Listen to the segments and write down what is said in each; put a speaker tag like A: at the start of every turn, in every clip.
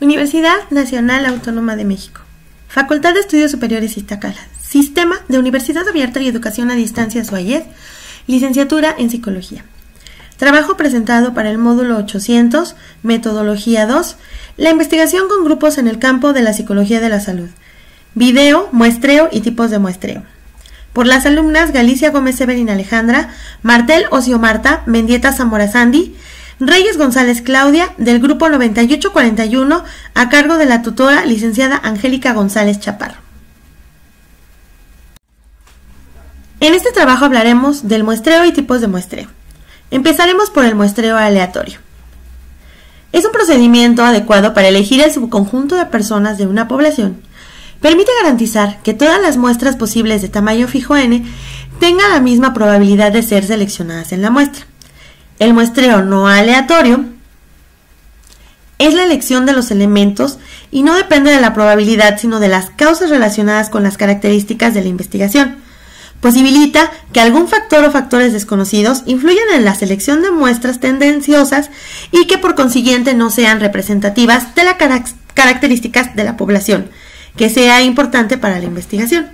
A: Universidad Nacional Autónoma de México. Facultad de Estudios Superiores Iztacala. Sistema de Universidad Abierta y Educación a Distancia SUAYED. Licenciatura en Psicología. Trabajo presentado para el módulo 800, Metodología 2, la investigación con grupos en el campo de la psicología de la salud. Video, muestreo y tipos de muestreo. Por las alumnas Galicia Gómez Severin Alejandra, Martel Ocio Marta, Mendieta Zamora Sandy, Reyes González Claudia, del grupo 9841, a cargo de la tutora licenciada Angélica González Chaparro. En este trabajo hablaremos del muestreo y tipos de muestreo. Empezaremos por el muestreo aleatorio. Es un procedimiento adecuado para elegir el subconjunto de personas de una población. Permite garantizar que todas las muestras posibles de tamaño fijo n tengan la misma probabilidad de ser seleccionadas en la muestra. El muestreo no aleatorio es la elección de los elementos y no depende de la probabilidad, sino de las causas relacionadas con las características de la investigación. Posibilita que algún factor o factores desconocidos influyan en la selección de muestras tendenciosas y que por consiguiente no sean representativas de las características de la población, que sea importante para la investigación.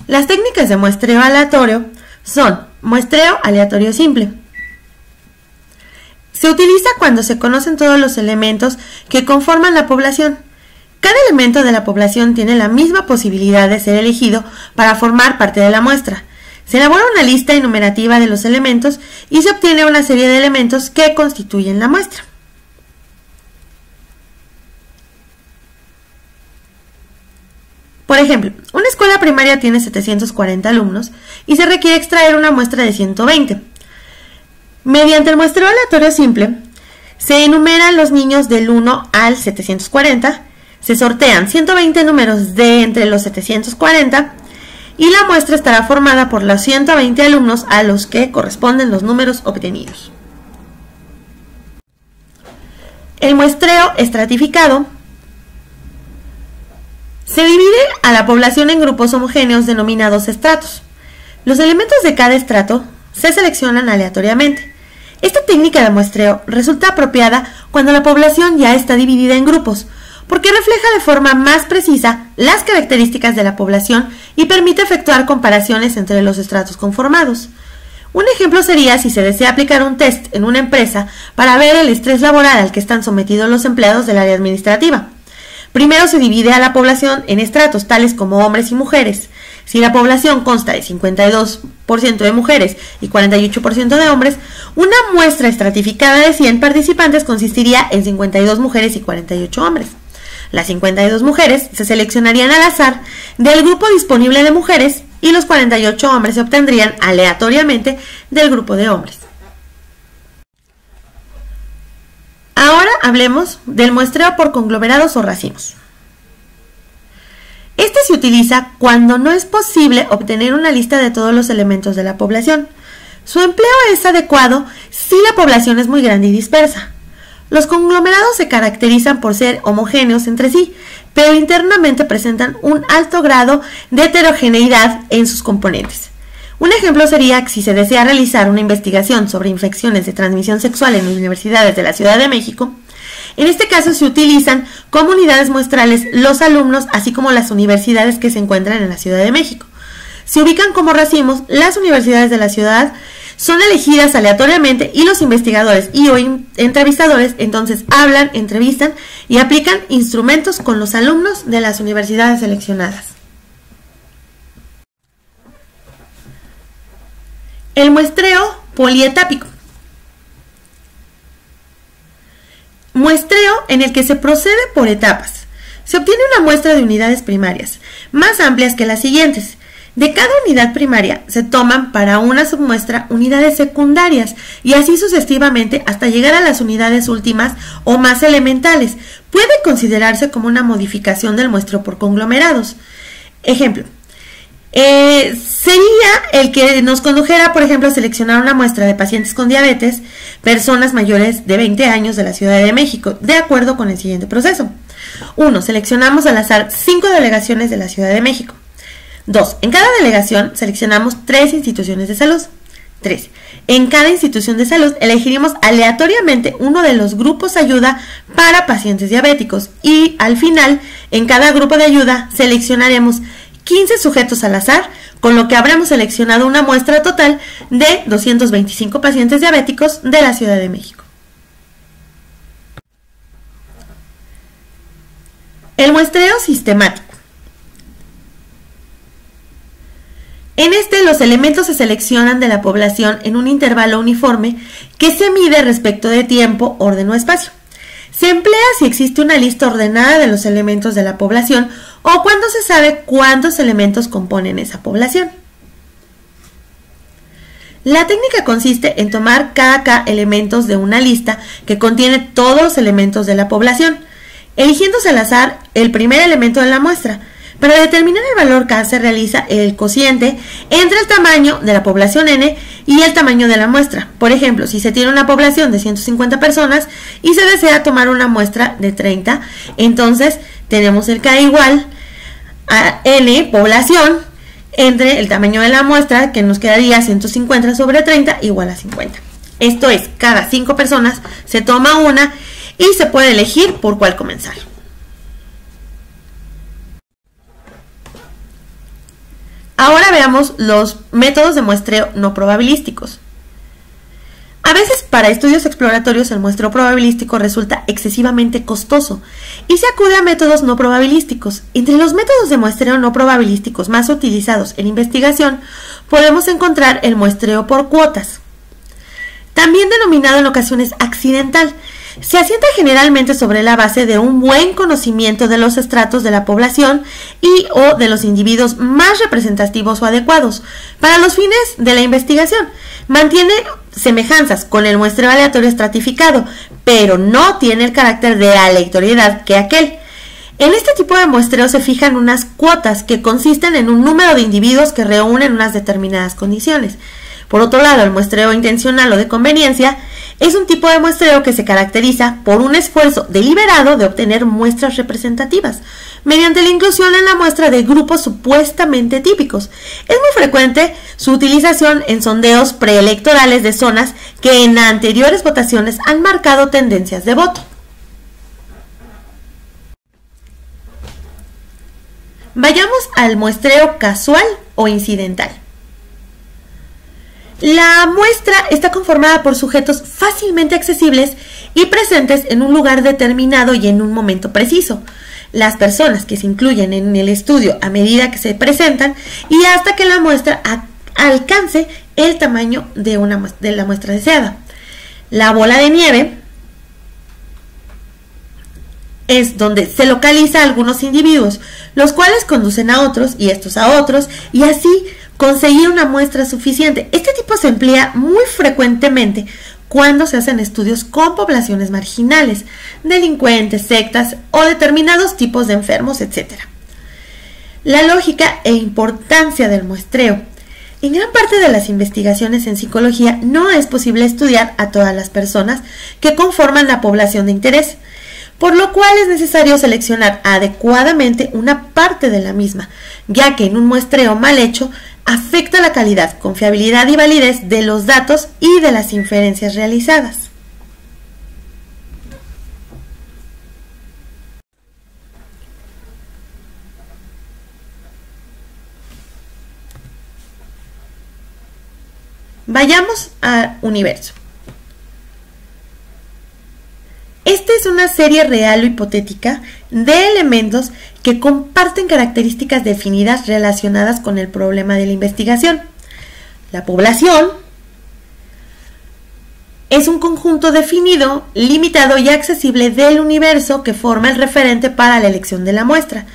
A: Las técnicas de muestreo aleatorio son muestreo aleatorio simple. Se utiliza cuando se conocen todos los elementos que conforman la población. Cada elemento de la población tiene la misma posibilidad de ser elegido para formar parte de la muestra. Se elabora una lista enumerativa de los elementos y se obtiene una serie de elementos que constituyen la muestra. Por ejemplo, una escuela primaria tiene 740 alumnos y se requiere extraer una muestra de 120. Mediante el muestreo aleatorio simple, se enumeran los niños del 1 al 740, se sortean 120 números de entre los 740 y la muestra estará formada por los 120 alumnos a los que corresponden los números obtenidos. El muestreo estratificado se divide a la población en grupos homogéneos denominados estratos. Los elementos de cada estrato se seleccionan aleatoriamente. Esta técnica de muestreo resulta apropiada cuando la población ya está dividida en grupos, porque refleja de forma más precisa las características de la población y permite efectuar comparaciones entre los estratos conformados. Un ejemplo sería si se desea aplicar un test en una empresa para ver el estrés laboral al que están sometidos los empleados del área administrativa. Primero se divide a la población en estratos tales como hombres y mujeres. Si la población consta de 52% de mujeres y 48% de hombres, una muestra estratificada de 100 participantes consistiría en 52 mujeres y 48 hombres. Las 52 mujeres se seleccionarían al azar del grupo disponible de mujeres y los 48 hombres se obtendrían aleatoriamente del grupo de hombres. Ahora hablemos del muestreo por conglomerados o racimos. Este se utiliza cuando no es posible obtener una lista de todos los elementos de la población. Su empleo es adecuado si la población es muy grande y dispersa. Los conglomerados se caracterizan por ser homogéneos entre sí, pero internamente presentan un alto grado de heterogeneidad en sus componentes. Un ejemplo sería si se desea realizar una investigación sobre infecciones de transmisión sexual en las universidades de la Ciudad de México. En este caso se utilizan como unidades muestrales los alumnos, así como las universidades que se encuentran en la Ciudad de México. Se ubican como racimos las universidades de la ciudad, son elegidas aleatoriamente y los investigadores y o entrevistadores entonces hablan, entrevistan y aplican instrumentos con los alumnos de las universidades seleccionadas. El muestreo polietápico. Muestreo en el que se procede por etapas. Se obtiene una muestra de unidades primarias, más amplias que las siguientes. De cada unidad primaria se toman para una submuestra unidades secundarias y así sucesivamente hasta llegar a las unidades últimas o más elementales. Puede considerarse como una modificación del muestreo por conglomerados. Ejemplo. Sería el que nos condujera, por ejemplo, a seleccionar una muestra de pacientes con diabetes, personas mayores de 20 años de la Ciudad de México, de acuerdo con el siguiente proceso. 1. Seleccionamos al azar 5 delegaciones de la Ciudad de México. 2. En cada delegación seleccionamos 3 instituciones de salud. 3. En cada institución de salud elegiremos aleatoriamente uno de los grupos ayuda para pacientes diabéticos y al final, en cada grupo de ayuda, seleccionaremos 15 sujetos al azar, con lo que habremos seleccionado una muestra total de 225 pacientes diabéticos de la Ciudad de México. El muestreo sistemático. En este, los elementos se seleccionan de la población en un intervalo uniforme que se mide respecto de tiempo, orden o espacio. Se emplea si existe una lista ordenada de los elementos de la población o cuando se sabe cuántos elementos componen esa población. La técnica consiste en tomar cada elementos de una lista que contiene todos los elementos de la población, eligiéndose al azar el primer elemento de la muestra. Para determinar el valor K se realiza el cociente entre el tamaño de la población N y el tamaño de la muestra. Por ejemplo, si se tiene una población de 150 personas y se desea tomar una muestra de 30, entonces tenemos el K igual a N población entre el tamaño de la muestra, que nos quedaría 150 sobre 30 igual a 50. Esto es, cada 5 personas se toma una y se puede elegir por cuál comenzar. Ahora veamos los métodos de muestreo no probabilísticos. A veces para estudios exploratorios el muestreo probabilístico resulta excesivamente costoso y se acude a métodos no probabilísticos. Entre los métodos de muestreo no probabilísticos más utilizados en investigación podemos encontrar el muestreo por cuotas, también denominado en ocasiones accidental. Se asienta generalmente sobre la base de un buen conocimiento de los estratos de la población y o de los individuos más representativos o adecuados para los fines de la investigación. Mantiene semejanzas con el muestreo aleatorio estratificado, pero no tiene el carácter de aleatoriedad que aquel. En este tipo de muestreo se fijan unas cuotas que consisten en un número de individuos que reúnen unas determinadas condiciones. Por otro lado, el muestreo intencional o de conveniencia es un tipo de muestreo que se caracteriza por un esfuerzo deliberado de obtener muestras representativas, mediante la inclusión en la muestra de grupos supuestamente típicos. Es muy frecuente su utilización en sondeos preelectorales de zonas que en anteriores votaciones han marcado tendencias de voto. Vayamos al muestreo casual o incidental. La muestra está conformada por sujetos fácilmente accesibles y presentes en un lugar determinado y en un momento preciso. Las personas que se incluyen en el estudio a medida que se presentan y hasta que la muestra alcance el tamaño de la muestra deseada. La bola de nieve es donde se localiza a algunos individuos, los cuales conducen a otros y estos a otros, y así conseguir una muestra suficiente. Este tipo se emplea muy frecuentemente cuando se hacen estudios con poblaciones marginales, delincuentes, sectas o determinados tipos de enfermos, etc. La lógica e importancia del muestreo. En gran parte de las investigaciones en psicología no es posible estudiar a todas las personas que conforman la población de interés, por lo cual es necesario seleccionar adecuadamente una parte de la misma, ya que en un muestreo mal hecho afecta la calidad, confiabilidad y validez de los datos y de las inferencias realizadas. Vayamos al universo. Esta es una serie real o hipotética de elementos que comparten características definidas relacionadas con el problema de la investigación. La población es un conjunto definido, limitado y accesible del universo que forma el referente para la elección de la muestra.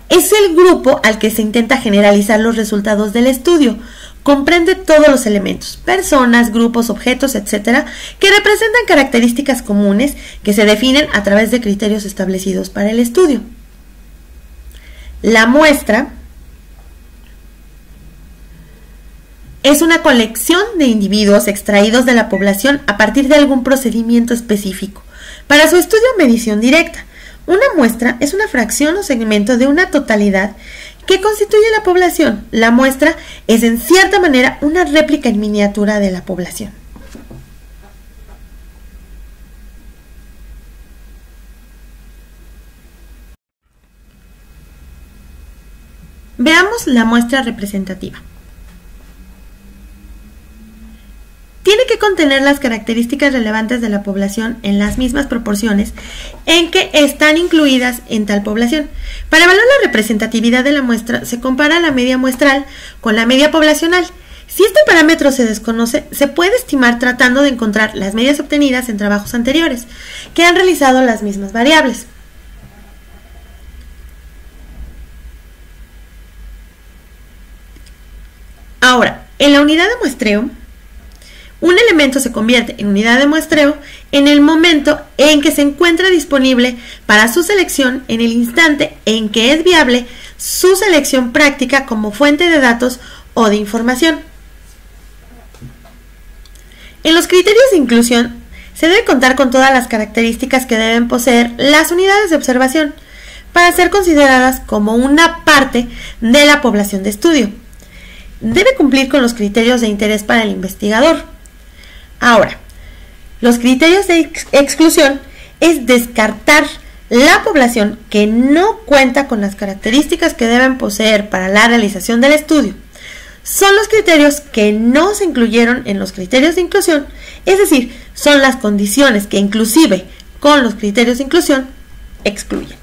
A: Es el grupo al que se intenta generalizar los resultados del estudio. Comprende todos los elementos, personas, grupos, objetos, etc., que representan características comunes que se definen a través de criterios establecidos para el estudio. La muestra es una colección de individuos extraídos de la población a partir de algún procedimiento específico. Para su estudio o medición directa, una muestra es una fracción o segmento de una totalidad que constituye la población. La muestra es en cierta manera una réplica en miniatura de la población. Veamos la muestra representativa. Tiene que contener las características relevantes de la población en las mismas proporciones en que están incluidas en tal población. Para evaluar la representatividad de la muestra, se compara la media muestral con la media poblacional. Si este parámetro se desconoce, se puede estimar tratando de encontrar las medias obtenidas en trabajos anteriores, que han realizado las mismas variables. Ahora, en la unidad de muestreo, un elemento se convierte en unidad de muestreo en el momento en que se encuentra disponible para su selección, en el instante en que es viable su selección práctica como fuente de datos o de información. En los criterios de inclusión se debe contar con todas las características que deben poseer las unidades de observación para ser consideradas como una parte de la población de estudio. Debe cumplir con los criterios de interés para el investigador. Ahora, los criterios de exclusión es descartar la población que no cuenta con las características que deben poseer para la realización del estudio. Son los criterios que no se incluyeron en los criterios de inclusión, es decir, son las condiciones que inclusive con los criterios de inclusión excluyen.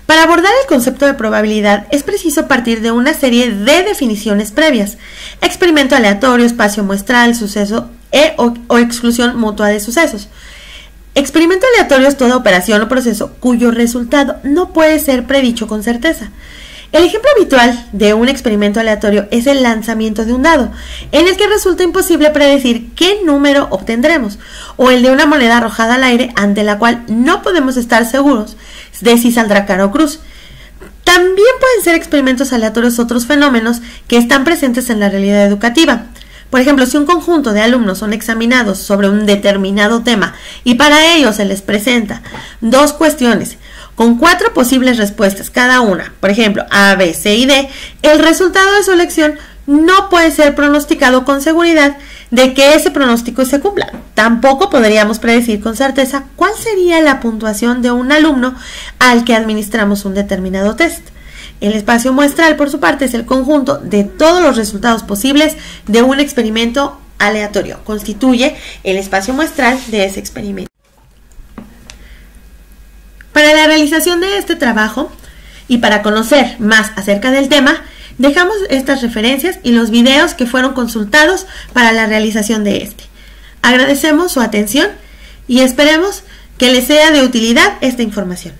A: Para abordar el concepto de probabilidad es preciso partir de una serie de definiciones previas: experimento aleatorio, espacio muestral, suceso o exclusión mutua de sucesos. Experimento aleatorio es toda operación o proceso cuyo resultado no puede ser predicho con certeza. El ejemplo habitual de un experimento aleatorio es el lanzamiento de un dado, en el que resulta imposible predecir qué número obtendremos, o el de una moneda arrojada al aire ante la cual no podemos estar seguros de si saldrá cara o cruz. También pueden ser experimentos aleatorios otros fenómenos que están presentes en la realidad educativa. Por ejemplo, si un conjunto de alumnos son examinados sobre un determinado tema y para ello se les presenta dos cuestiones con 4 posibles respuestas cada una, por ejemplo, A, B, C y D, el resultado de su elección no puede ser pronosticado con seguridad de que ese pronóstico se cumpla. Tampoco podríamos predecir con certeza cuál sería la puntuación de un alumno al que administramos un determinado test. El espacio muestral, por su parte, es el conjunto de todos los resultados posibles de un experimento aleatorio. Constituye el espacio muestral de ese experimento. Para la realización de este trabajo y para conocer más acerca del tema, dejamos estas referencias y los videos que fueron consultados para la realización de este. Agradecemos su atención y esperemos que les sea de utilidad esta información.